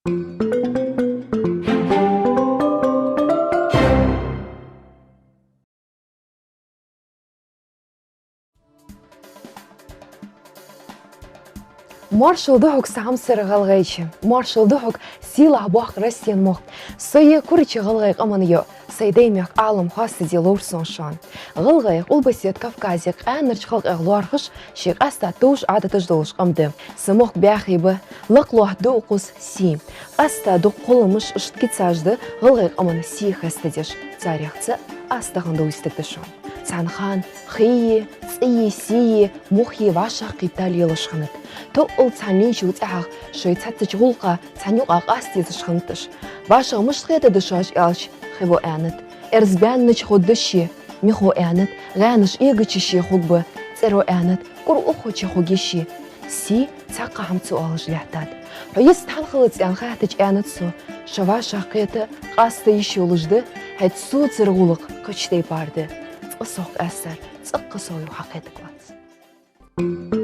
Маршал духок сам сыргалгайчы. Маршал духок сила бах Россиян мох. Сые куричи галгайк аманьо. Сайдаймяк алым хасы делур соншан. Галгайк ул басет Кавказик анырч халк аглуархыш шек аста туш адатыш долуш амды. Сымох бяхибы лаклуах доукус си. Аста дук қолымыш ұшткицажды галгайк аманы си хастадеш. Царяхцы астағында уйстыктышон. Цанхан, хие, цие, сие, мухи ваша қитал елышханат. То ол цанин жуцах, шой цатыч гулка, цанюк ағасти зашхантыш. Ваша мышқеты дышаш ялч, хиво әнет. Эрзбянныч ходдыши, михо әнет, ғаныш егычиши хугбы, церо әнет, кур ухочи хугиши. Си цақа хамцу алыш лятад. Хойыз танхылыц янхатыч әнет су, шаваша қеті қасты иши олыжды, әт су циргулық күчтей барды. Цқысоқ әсір, цқысою хақеті клац.